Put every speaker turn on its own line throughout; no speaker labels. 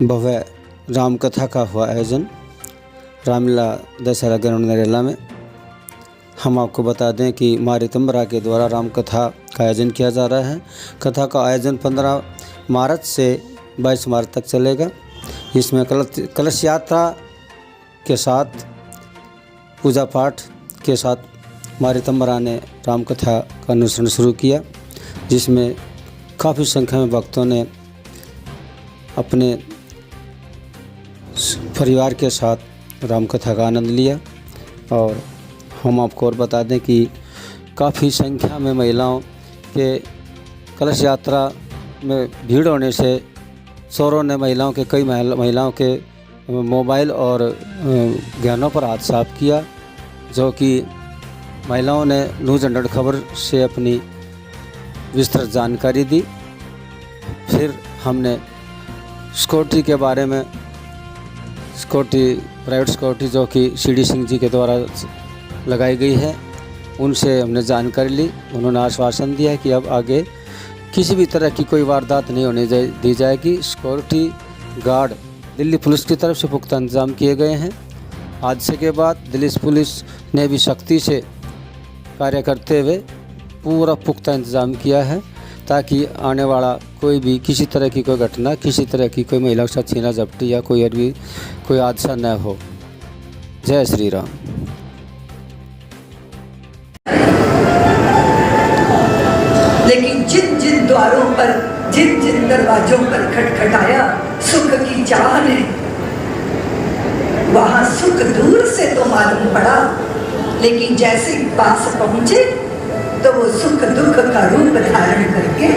भव्य राम कथा का हुआ आयोजन रामलीला दशहरा ग्राउंड नरेला में। हम आपको बता दें कि माँ ऋतंबरा के द्वारा राम कथा का आयोजन किया जा रहा है। कथा का आयोजन 15 मार्च से 22 मार्च तक चलेगा। इसमें कलश यात्रा के साथ पूजा पाठ के साथ माँ ऋतंबरा ने राम कथा का अनुसरण शुरू किया, जिसमें काफ़ी संख्या में भक्तों ने अपने परिवार के साथ राम कथा का आनंद लिया। और हम आपको और बता दें कि काफ़ी संख्या में महिलाओं के कलश यात्रा में भीड़ होने से चोरों ने कई महिलाओं के मोबाइल और गहनों पर हाथ साफ किया, जो कि महिलाओं ने न्यूज़ 100 खबर से अपनी विस्तृत जानकारी दी। फिर हमने सिक्योरिटी के बारे में प्राइवेट सिक्योरिटी जो कि CD सिंह जी के द्वारा लगाई गई है, उनसे हमने जानकारी ली। उन्होंने आश्वासन दिया कि अब आगे किसी भी तरह की कोई वारदात नहीं होने दी जाएगी। सिक्योरिटी गार्ड दिल्ली पुलिस की तरफ से पुख्ता इंतजाम किए गए हैं। हादसे के बाद दिल्ली पुलिस ने भी सख्ती से कार्य करते हुए पूरा पुख्ता इंतजाम किया है, ताकि आने वाला कोई भी किसी तरह की कोई घटना, किसी तरह की कोई महिला के साथ छीना झपटी या कोई हादसा न हो। जय श्री राम।
लेकिन जिन जिन द्वारों पर, जिन जिन दरवाजों पर खटखटाया सुख की चाह ने, वहां सुख दूर से तो मालूम पड़ा, लेकिन जैसे पास पहुंचे तो वो सुख दुख का रूप धारण करके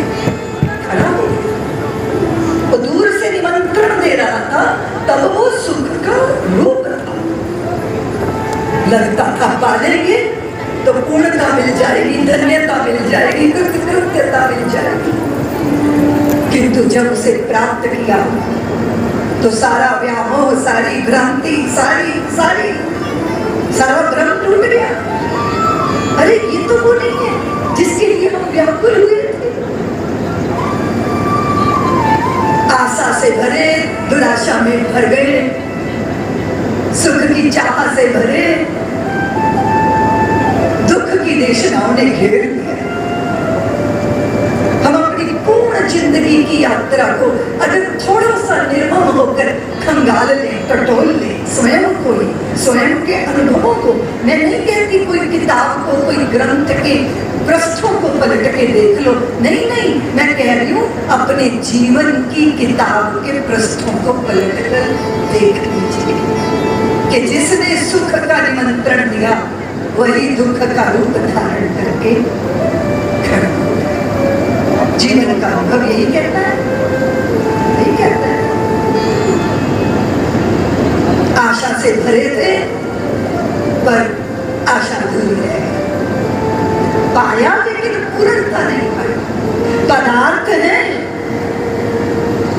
खड़ा हो गया। वो दूर से निमंत्रण दे रहा था, तब वो सुख का रूप था। लगता था पालेंगे तो पूर्णता मिल जाएगी, धन्यता मिल जाएगी, कृतज्ञता मिल जाएगी, किंतु जब उसे प्राप्त किया तो सारा व्यामोह, सारी भ्रांति, सारा भ्रम टूट गया। अरे ये तो वो नहीं है जिसके लिए हम व्याकुल हुए थे। आशा से भरे दुराशा में भर गए, सुख की चाह से भरे दुख की देशनाओं ने घेर लिया। हम अपनी पूर्ण जिंदगी की यात्रा को अगर थोड़ा सा निर्मम होकर खंगाल लें, टटोल लें स्वयं के अनुभवों को, मैं नहीं कहती कोई किताब को, कोई ग्रंथ के पृष्ठों को पलट के देख लो, नहीं, मैं कह रही हूँ अपने जीवन की किताब के पृष्ठों को पलट कर देख लीजिए कि जिसने सुख का निमंत्रण दिया वही दुख का रूप धारण करके खड़ा हो गया। जीवन का अनुभव यही कहता है। आशा से भरे थे पर आशा दूर रह गई। पाया लेकिन पूर्णता नहीं पाया। पदार्थ है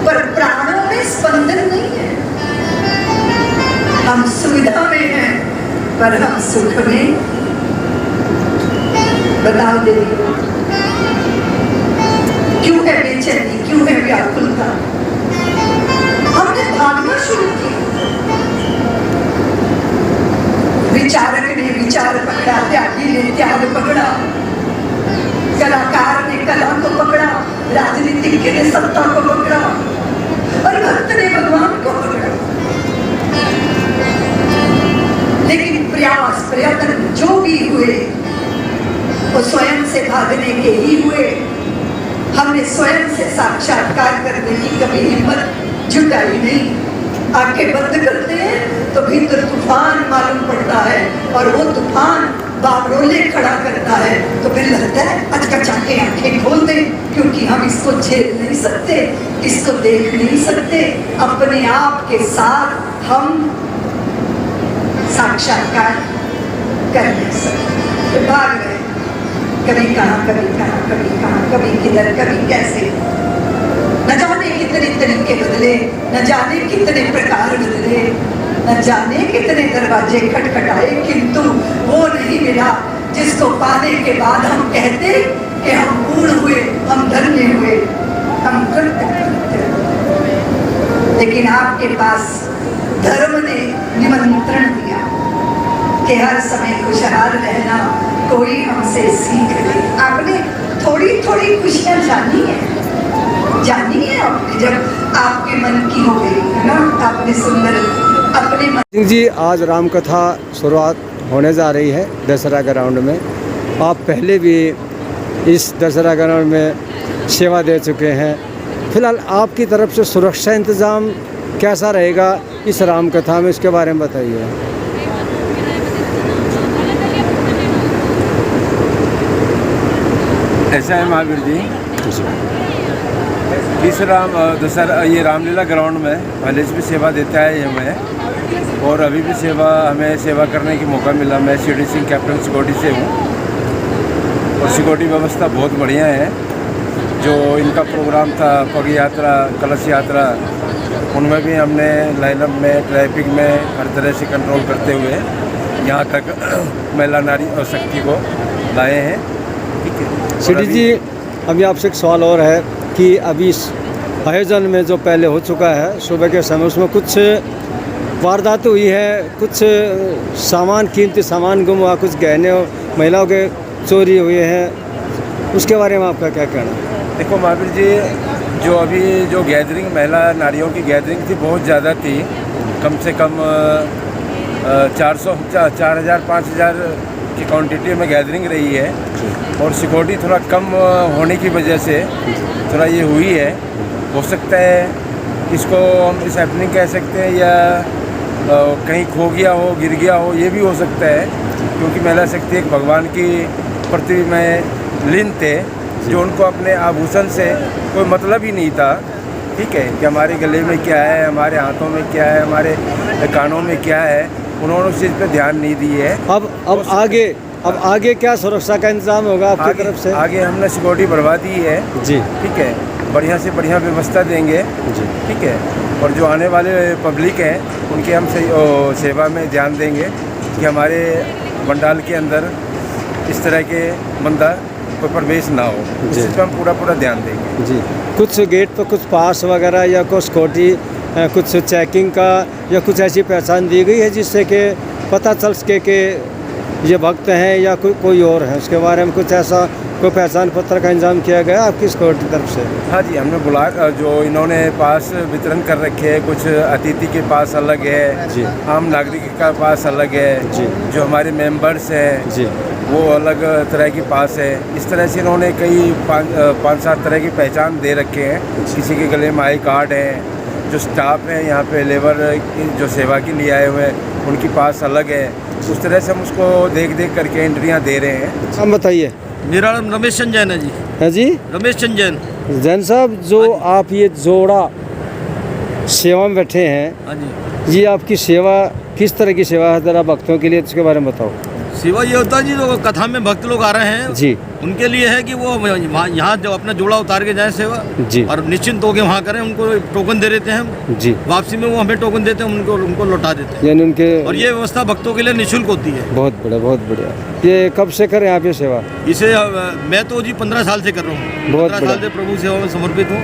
पर प्राणों में स्पंदन नहीं है। हम सुविधा में हैं पर हम सुख में। बताओ देवी, क्यों है बेचैनी, क्यों है व्याकुलता? हमने भागना शुरू किया। विचारक ने विचार पकड़ा, त्यागी ने त्याग पकड़ा, कलाकार ने कला को पकड़ा, राजनीतिज्ञ ने सत्ता को पकड़ा और भक्त ने भगवान को पकड़ा। लेकिन प्रयास प्रयत्न जो भी हुए वो स्वयं से भागने के ही हुए। हमने स्वयं से साक्षात्कार करने की कभी हिम्मत जुटाई नहीं। आंखें बंद करते हैं तो भीतर तूफान मालूम पड़ता है और वो तूफान बागडोले खड़ा करता है, तो फिर लगता है अचकचा के आंखें खोल दें, क्योंकि हम इसको झेल नहीं सकते, इसको देख नहीं सकते। अपने आप के साथ हम साक्षात्कार कर नहीं सकते। भाग गए, कभी कहाँ, कभी किधर, कभी कैसे। न जाने कितने तरीके बदले, न जाने कितने प्रकार बदले, न जाने कितने दरवाजे खटखटाए, किंतु वो नहीं मिला जिसको पाने के बाद हम कहते कि हम पूर्ण हुए, हम धन्य हुए, हम कृतज्ञ। लेकिन आपके पास धर्म ने निमंत्रण दिया कि हर समय खुशहाल रहना, कोई हमसे सीख ले। आपने थोड़ी थोड़ी खुशियाँ जानी है आपने, जब आपके मन की हो गई है ना, आपने सुंदर अपने मन।
सिंह जी, आज राम कथा शुरुआत होने जा रही है दशहरा ग्राउंड में। आप पहले भी इस दशहरा ग्राउंड में सेवा दे चुके हैं। फिलहाल आपकी तरफ से सुरक्षा इंतज़ाम कैसा रहेगा इस राम कथा में, इसके बारे में बताइए।
ऐसा है महावीर जी, इस दशहरा ये रामलीला ग्राउंड में पहले से भी सेवा देता है हमें, और अभी भी हमें सेवा करने की मौका मिला। मैं सीडी सिंह कैप्टन सिक्योरिटी से हूँ, और सिक्योरिटी व्यवस्था बहुत बढ़िया है। जो इनका प्रोग्राम था पग यात्रा, कलश यात्रा, उनमें भी हमने लाइनअप में, ट्रैफिक में हर तरह से कंट्रोल करते हुए यहाँ तक महिला नारी और शक्ति को लाए हैं। ठीक है
सीडी जी, अभी आपसे एक सवाल और है कि अभी इस आयोजन में जो पहले हो चुका है सुबह के समय, उसमें कुछ वारदात हुई है, कुछ सामान, कीमती सामान गुम हुआ, कुछ गहने और महिलाओं के चोरी हुए हैं, उसके बारे में आपका क्या कहना है?
देखो महावीर जी, जो अभी जो गैदरिंग महिला नारियों की गैदरिंग थी बहुत ज़्यादा थी, कम से कम 4,000-5,000 की क्वांटिटी में गैदरिंग रही है, और सिक्योरिटी थोड़ा कम होने की वजह से थोड़ा ये हुई है। हो सकता है इसको हम इस हैपनिंग कह सकते हैं, या कहीं खो गया हो, गिर गया हो, ये भी हो सकता है, क्योंकि महिला शक्ति एक भगवान की प्रति में लीन थे, जो उनको अपने आभूषण से कोई मतलब ही नहीं था। ठीक है, कि हमारे गले में क्या है, हमारे हाथों में क्या है, हमारे कानों में क्या है, उन्होंने उस चीज़ पे ध्यान नहीं दी है।
अब आगे क्या सुरक्षा का इंतजाम होगा आपकी तरफ से? आगे
हमने सिक्योरिटी बढ़वा दी है
जी।
ठीक है, बढ़िया से बढ़िया व्यवस्था देंगे
जी।
ठीक है, और जो आने वाले पब्लिक हैं उनके हम सेवा में ध्यान देंगे कि हमारे पंडाल के अंदर इस तरह के बंदा कोई प्रवेश ना हो, इस पर हम पूरा ध्यान देंगे
जी। कुछ गेट पर कुछ पास वगैरह या कुछ सिक्योरिटी, कुछ चेकिंग का या कुछ ऐसी पहचान दी गई है जिससे कि पता चल सके कि ये भक्त हैं या कोई और है, उसके बारे में कुछ ऐसा कोई पहचान पत्र का इंतजाम किया गया आपकी सिक्योरिटी तरफ से?
हाँ जी, हमने बुला जो इन्होंने पास वितरण कर रखे हैं, कुछ अतिथि के पास अलग है जी, आम नागरिक का पास अलग है जी, जो हमारे मेंबर्स हैं जी वो अलग तरह की पास है। इस तरह से इन्होंने कई 5-7 तरह की पहचान दे रखे हैं। किसी के गले में आई कार्ड है, जो स्टाफ है यहाँ पे लेबर जो सेवा के लिए आए हुए हैं उनकी पास अलग है। उस तरह से हम उसको देख करके एंट्रियाँ दे रहे हैं।
हम बताइए।
मेरा नाम रमेश चंद जैन है जी।
है जी,
रमेश चंद जैन।
जैन साहब, जो आप ये जोड़ा सेवा में बैठे हैं,
हाँ जी,
ये आपकी सेवा किस तरह की सेवा है, ज़रा भक्तों के लिए उसके बारे में बताओ।
सेवा ये होता है जी, जो कथा में भक्त लोग आ रहे हैं
जी,
उनके लिए है कि वो यहाँ जो अपना जोड़ा उतार के जाएं सेवा
जी,
और निश्चिंत होकर वहाँ करें। उनको टोकन दे देते हैं हम
जी,
वापसी में, वो हमें टोकन देते हैं, उनको लौटा देते हैं,
यानी उनके।
और ये व्यवस्था भक्तों के लिए निःशुल्क होती है।
बहुत बढ़िया, बहुत बढ़िया। ये कब से करें आप ये सेवा?
इसे मैं तो जी 15 साल से कर रहा हूँ। 15 साल से प्रभु सेवा में समर्पित हूँ।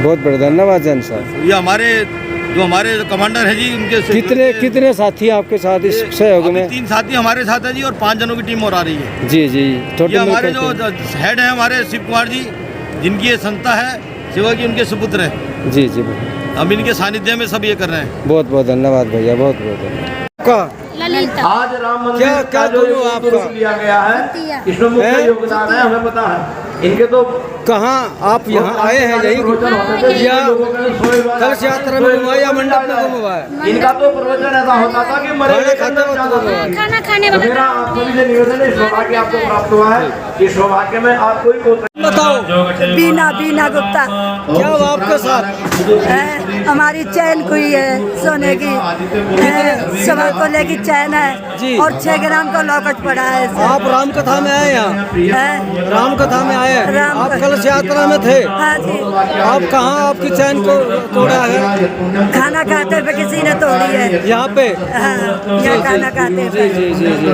बहुत बढ़िया, धन्यवाद जैन साहब।
ये हमारे कमांडर है जी, उनके
कितने साथी आपके साथ इस सहयोग में?
3 साथी हमारे साथ है जी, और 5 जनों की टीम और आ रही है
जी जी।
ये हमारे जो हेड है हमारे शिव कुमार जी, जिनकी ये संस्था है सेवा की, उनके सुपुत्र है
जी जी।
हम इनके सानिध्य में सब ये कर रहे हैं।
बहुत बहुत धन्यवाद भैया, बहुत बहुत धन्यवाद।
आज राम मंदिर
क्या दोनों आपका
लिया गया है, इसमें मुख्य योगदान है, हमें पता है। इनके तो
कहाँ आप यहाँ आए हैं यही या कलश यात्रा में घुमाया या मंडप में घुमाया?
इनका तो प्रवचन ऐसा होता था कि मरे
खाना खाने वाला।
मेरा आप सभी से निवेदन है, सौभाग्य आपको प्राप्त हुआ है, इस सौभाग्य में आपको ही
बताओ।
बीना गुप्ता।
क्या हुआ आपके साथ?
हमारी चैन हुई है सोने की, सवा को लेकी चैन है
जी,
और 6 ग्राम का लॉकेट पड़ा है।
आप राम कथा में आए यहाँ? राम कथा में आए? आप कलश यात्रा में थे?
हाँ जी।
आप कहाँ आपकी चैन को तोड़ा है?
खाना खाते पे किसी ने तोड़ी है
यहाँ पे?
हाँ, यहाँ खाना खाते
जी जी जी जी।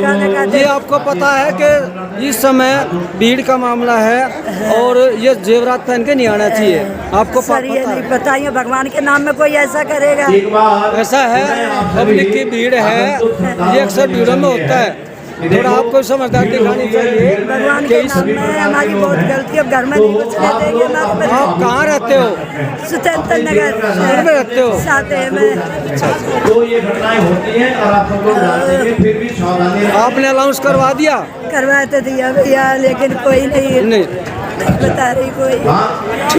खाना खाते।
ये आपको पता है कि इस समय भीड़ का मामला वाला है और ये जेवरात पहन के नहीं आना चाहिए। आपको
सर ये नहीं पता, ये भगवान के नाम में कोई ऐसा करेगा?
ऐसा है, पब्लिक की भीड़ है, ये अक्सर भीड़ों में होता है। थोड़ा आपको समझदार दिखानी चाहिए।
भगवान के नाम में हमारी बहुत गलती है, घर में नहीं कुछ देंगे।
आप कहाँ रहते हो?
सुतंत्र नगर
में रहते हो?
साथे में।
तो ये घटनाएं होती हैं और आप सब लोग जानते हैं, फिर भी सावधानी
आपने अनाउंस करवा दिया?
करवा तो दिया भैया, लेकिन कोई नहीं बता रही कोई।